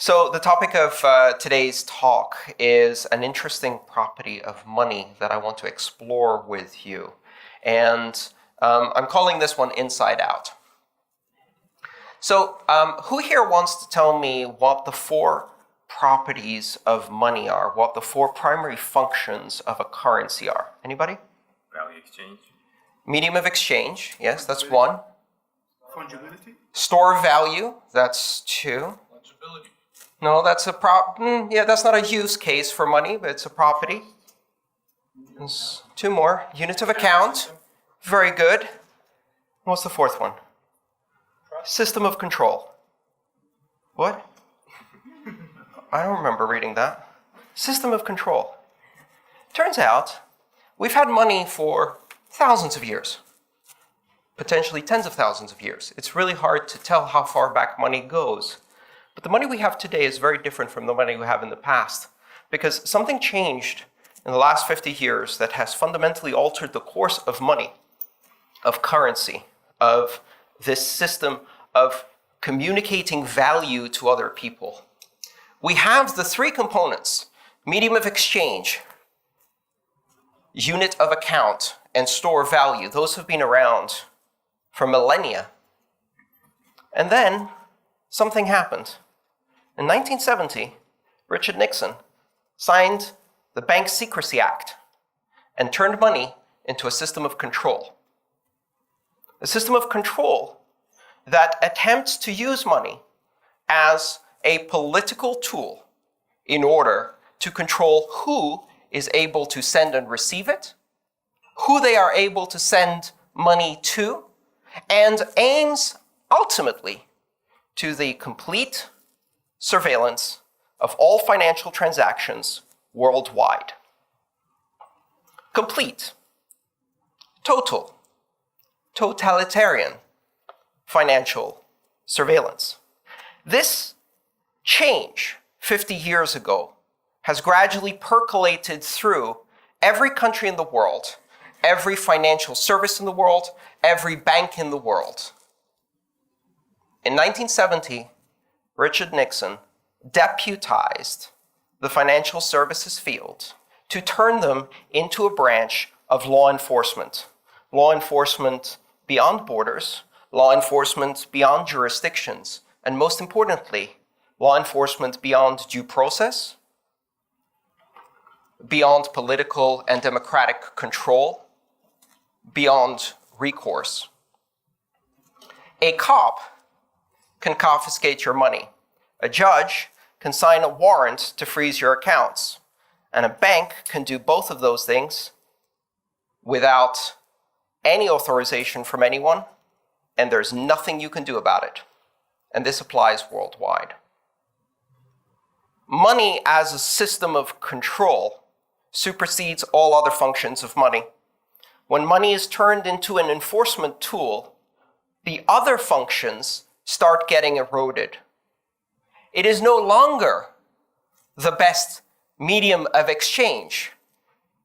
So the topic of today's talk is an interesting property of money that I want to explore with you. And I'm calling this one Inside Out. So who here wants to tell me what the four properties of money are, what the four primary functions of a currency are? Anybody? Value exchange. Medium of exchange, yes, that's one. Fungibility? Store of value, that's two. Fungibility. No, that's a that's not a use case for money, but it's a property. There's two more. Unit of account, very good. What's the fourth one? System of control. What? I don't remember reading that. System of control. Turns out, we've had money for thousands of years. Potentially tens of thousands of years. It's really hard to tell how far back money goes. But the money we have today is very different from the money we have in the past, because something changed in the last 50 years that has fundamentally altered the course of money, of currency, of this system of communicating value to other people. We have the three components: medium of exchange, unit of account, and store of value. Those have been around for millennia. And then something happened. In 1970, Richard Nixon signed the Bank Secrecy Act and turned money into a system of control. A system of control that attempts to use money as a political tool in order to control who is able to send and receive it, who they are able to send money to, and aims ultimately to the complete surveillance of all financial transactions worldwide. Complete, total, totalitarian financial surveillance. This change 50 years ago has gradually percolated through every country in the world, every financial service in the world, every bank in the world. In 1970, Richard Nixon deputized the financial services field to turn them into a branch of law enforcement beyond borders, law enforcement beyond jurisdictions, and most importantly, law enforcement beyond due process, beyond political and democratic control, beyond recourse. A cop can confiscate your money. A judge can sign a warrant to freeze your accounts. And a bank can do both of those things without any authorization from anyone, and there's nothing you can do about it. And this applies worldwide. Money as a system of control supersedes all other functions of money. When money is turned into an enforcement tool, the other functions start getting eroded. It is no longer the best medium of exchange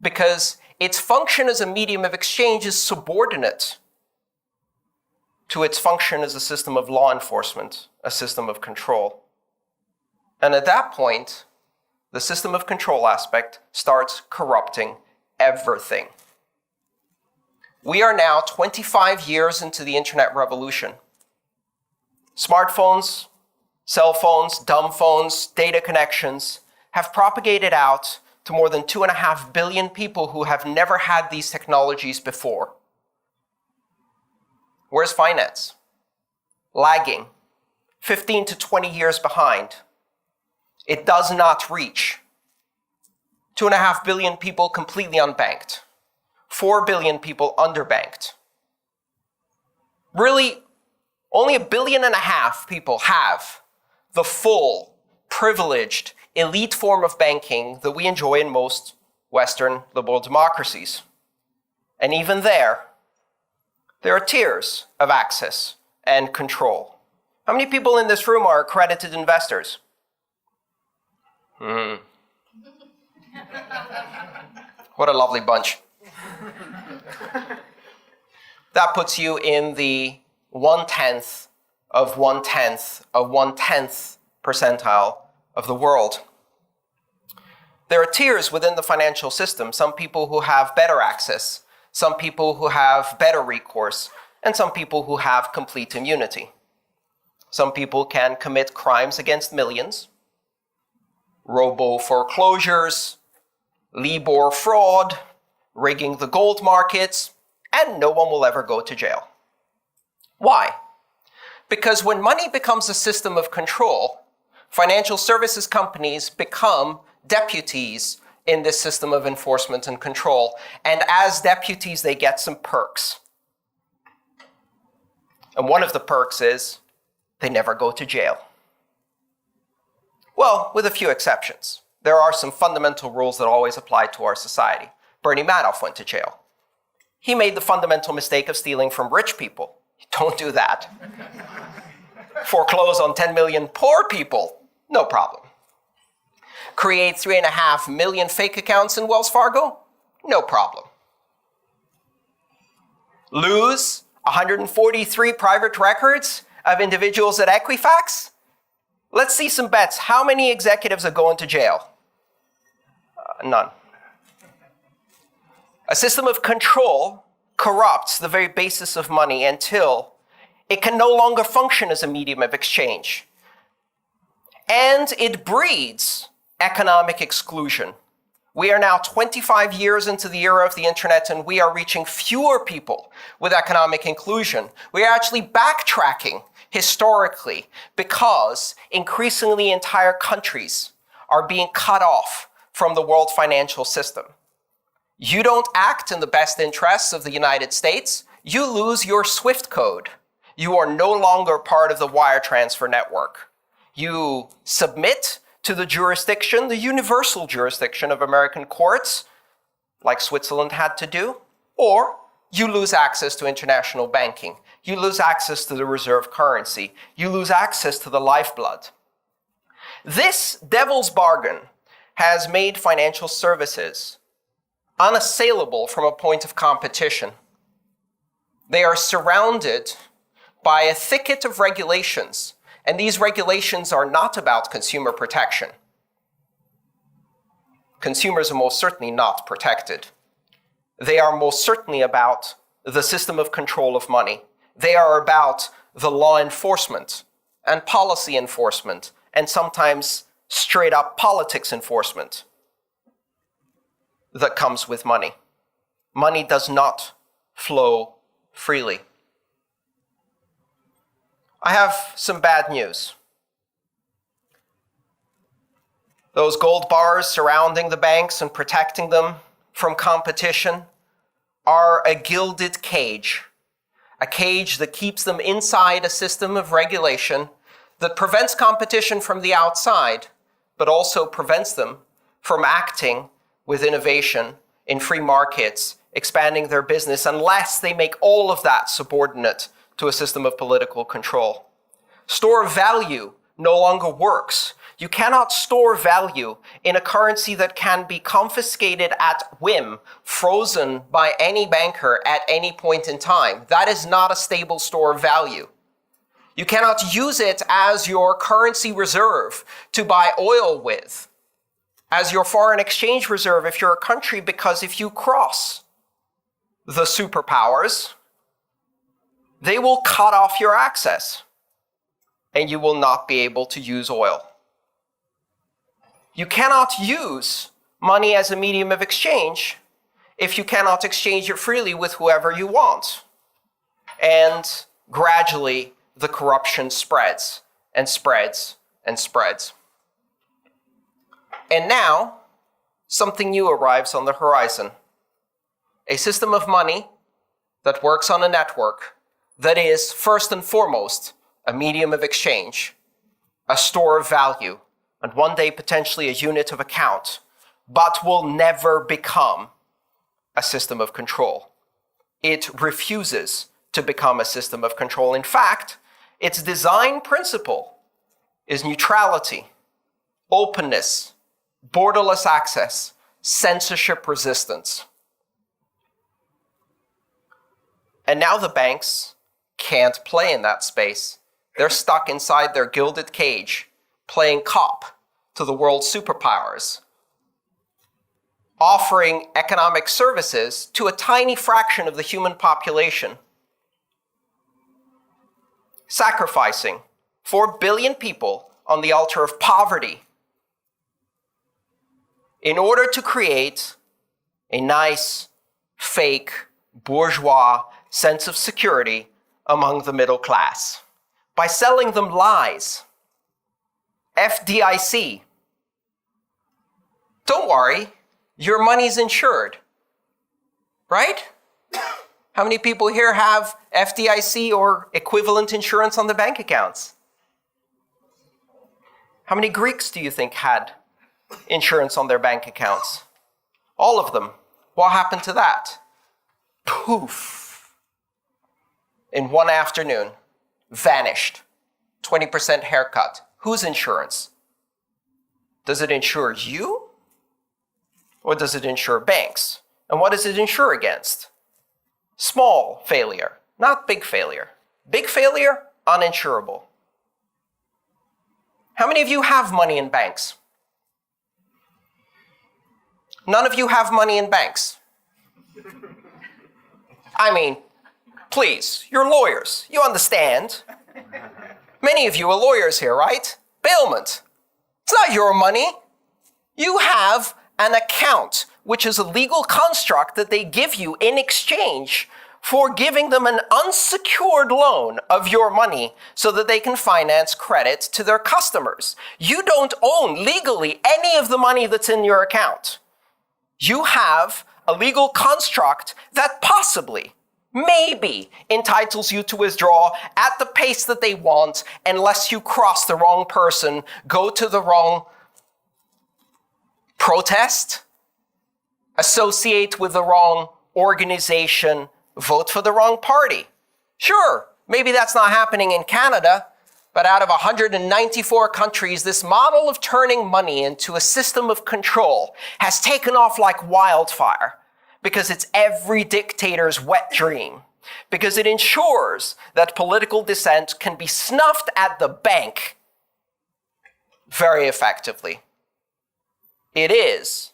because its function as a medium of exchange is subordinate to its function as a system of law enforcement, a system of control. And at that point, the system of control aspect starts corrupting everything. We are now 25 years into the internet revolution. Smartphones, cell phones, dumb phones, data connections have propagated out to more than 2.5 billion people who have never had these technologies before. Where's finance? Lagging, 15 to 20 years behind. It does not reach. 2.5 billion people completely unbanked. 4 billion people underbanked. Really, only 1.5 billion people have the full, privileged, elite form of banking that we enjoy in most Western liberal democracies. And even there are tiers of access and control. How many people in this room are accredited investors? What a lovely bunch. That puts you in the 1/10 of 1/10 of 1/10 percentile of the world. There are tiers within the financial system, some people who have better access, some people who have better recourse, and some people who have complete immunity. Some people can commit crimes against millions, robo-foreclosures, Libor fraud, rigging the gold markets, and no one will ever go to jail. Why? Because when money becomes a system of control, financial services companies become deputies in this system of enforcement and control. And as deputies, they get some perks. And one of the perks is they never go to jail. Well, with a few exceptions. There are some fundamental rules that always apply to our society. Bernie Madoff went to jail. He made the fundamental mistake of stealing from rich people. Don't do that. Foreclose on 10 million poor people, no problem. Create 3.5 million fake accounts in Wells Fargo, no problem. Lose 143 private records of individuals at Equifax? Let's see some bets. How many executives are going to jail? None. A system of control corrupts the very basis of money until it can no longer function as a medium of exchange. And it breeds economic exclusion. We are now 25 years into the era of the internet, and we are reaching fewer people with economic inclusion. We are actually backtracking historically because increasingly entire countries are being cut off from the world financial system. You don't act in the best interests of the United States, you lose your SWIFT code. You are no longer part of the wire transfer network. You submit to the jurisdiction, the universal jurisdiction of American courts, like Switzerland had to do, or you lose access to international banking. You lose access to the reserve currency. You lose access to the lifeblood. This devil's bargain has made financial services unassailable from a point of competition. They are surrounded by a thicket of regulations, and these regulations are not about consumer protection. Consumers are most certainly not protected. They are most certainly about the system of control of money. They are about the law enforcement and policy enforcement, and sometimes straight up politics enforcement that comes with money. Money does not flow freely. I have some bad news. Those gold bars surrounding the banks and protecting them from competition are a gilded cage, a cage that keeps them inside a system of regulation that prevents competition from the outside, but also prevents them from acting with innovation in free markets, expanding their business, unless they make all of that subordinate to a system of political control. Store of value no longer works. You cannot store value in a currency that can be confiscated at whim, frozen by any banker at any point in time. That is not a stable store of value. You cannot use it as your currency reserve to buy oil with, as your foreign exchange reserve if you're a country, because if you cross the superpowers, they will cut off your access and you will not be able to use oil. You cannot use money as a medium of exchange if you cannot exchange it freely with whoever you want. And gradually, the corruption spreads and spreads and spreads. And now, something new arrives on the horizon. A system of money that works on a network that is, first and foremost, a medium of exchange, a store of value, and one day potentially a unit of account, but will never become a system of control. It refuses to become a system of control. In fact, its design principle is neutrality, openness, borderless access, censorship resistance. And now the banks can't play in that space. They're stuck inside their gilded cage, playing cop to the world's superpowers, offering economic services to a tiny fraction of the human population, sacrificing 4 billion people on the altar of poverty in order to create a nice, fake, bourgeois sense of security among the middle class by selling them lies. FDIC. Don't worry, your money's insured, right? How many people here have FDIC or equivalent insurance on their bank accounts? How many Greeks do you think had insurance on their bank accounts? All of them. What happened to that? Poof. In one afternoon, vanished. 20% haircut. Whose insurance? Does it insure you? Or does it insure banks? And what does it insure against? Small failure, not big failure. Big failure, uninsurable. How many of you have money in banks? None of you have money in banks. I mean, please, you're lawyers. You understand. Many of you are lawyers here, right? Bailment. It's not your money. You have an account, which is a legal construct that they give you in exchange for giving them an unsecured loan of your money so that they can finance credit to their customers. You don't own legally any of the money that's in your account. You have a legal construct that possibly, maybe, entitles you to withdraw at the pace that they want unless you cross the wrong person, go to the wrong protest, associate with the wrong organization, vote for the wrong party. Sure, maybe that's not happening in Canada, but out of 194 countries, this model of turning money into a system of control has taken off like wildfire because it's every dictator's wet dream, because it ensures that political dissent can be snuffed at the bank very effectively. It is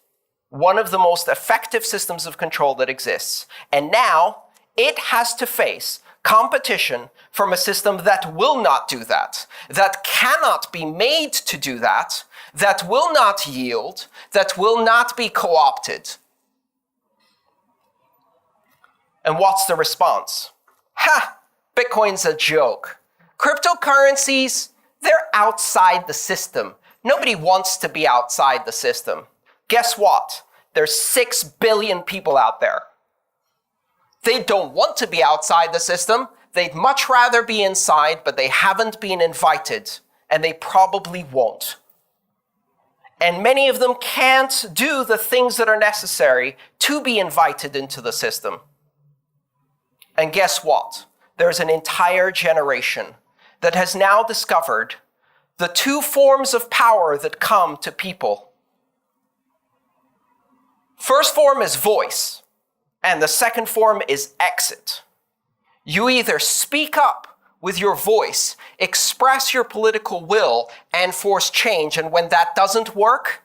one of the most effective systems of control that exists. And now it has to face competition from a system that will not do that, that cannot be made to do that, that will not yield, that will not be co-opted. And what's the response? Ha! Bitcoin's a joke. Cryptocurrencies, they're outside the system. Nobody wants to be outside the system. Guess what? There's 6 billion people out there. They don't want to be outside the system. They'd much rather be inside, but they haven't been invited, and they probably won't. And many of them can't do the things that are necessary to be invited into the system. And guess what? There's an entire generation that has now discovered the 2 forms of power that come to people. First form is voice, and the second form is exit. You either speak up with your voice, express your political will, and force change, and when that doesn't work,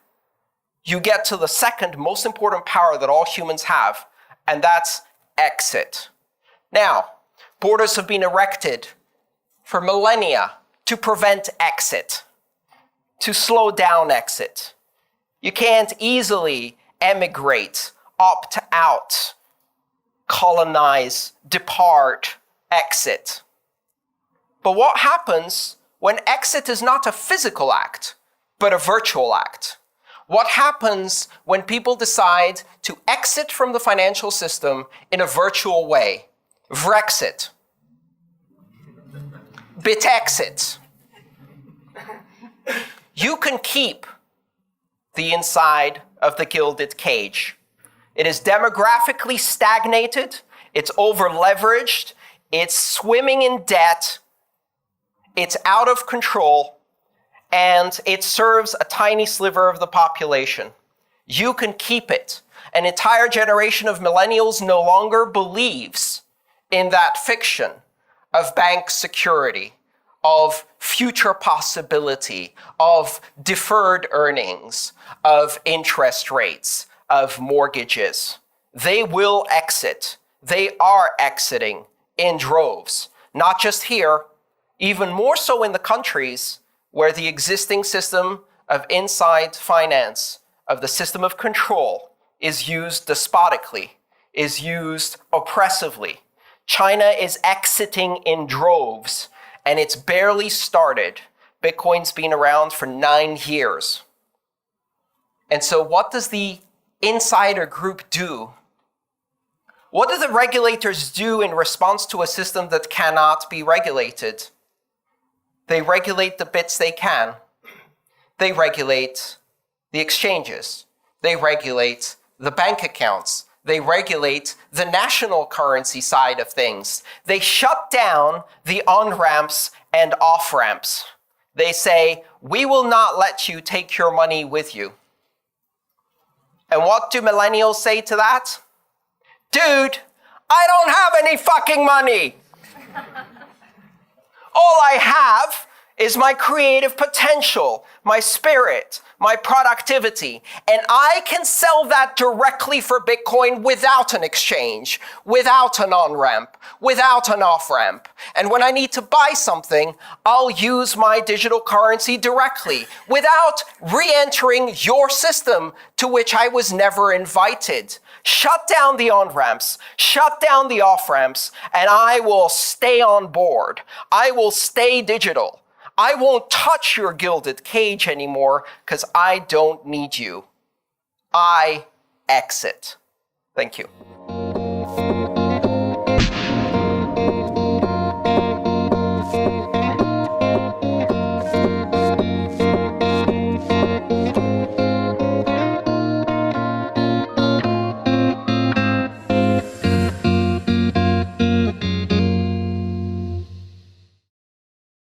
you get to the second most important power that all humans have, and that's exit. Now, borders have been erected for millennia to prevent exit, to slow down exit. You can't easily emigrate, opt out, colonize, depart, exit. But what happens when exit is not a physical act, but a virtual act? What happens when people decide to exit from the financial system in a virtual way? Vrexit. Bitexit. You can keep the inside of the gilded cage. It is demographically stagnated, it's over-leveraged, it's swimming in debt, it's out of control, and it serves a tiny sliver of the population. You can keep it. An entire generation of millennials no longer believes in that fiction of bank security, of future possibility, of deferred earnings, of interest rates, of mortgages. They will exit. They are exiting in droves, not just here, even more so in the countries where the existing system of inside finance, of the system of control, is used despotically, is used oppressively. China is exiting in droves, and it's barely started. Bitcoin's been around for 9 years. And so what does the insider group do? What do the regulators do in response to a system that cannot be regulated? They regulate the bits they can. They regulate the exchanges. They regulate the bank accounts. They regulate the national currency side of things. They shut down the on-ramps and off-ramps. They say, we will not let you take your money with you. And what do millennials say to that? Dude, I don't have any fucking money. All I have is my creative potential, my spirit, my productivity, and I can sell that directly for Bitcoin without an exchange, without an on-ramp, without an off-ramp. And when I need to buy something, I'll use my digital currency directly without re-entering your system to which I was never invited. Shut down the on-ramps, shut down the off-ramps, and I will stay on board. I will stay digital. I won't touch your gilded cage anymore because I don't need you. I exit. Thank you.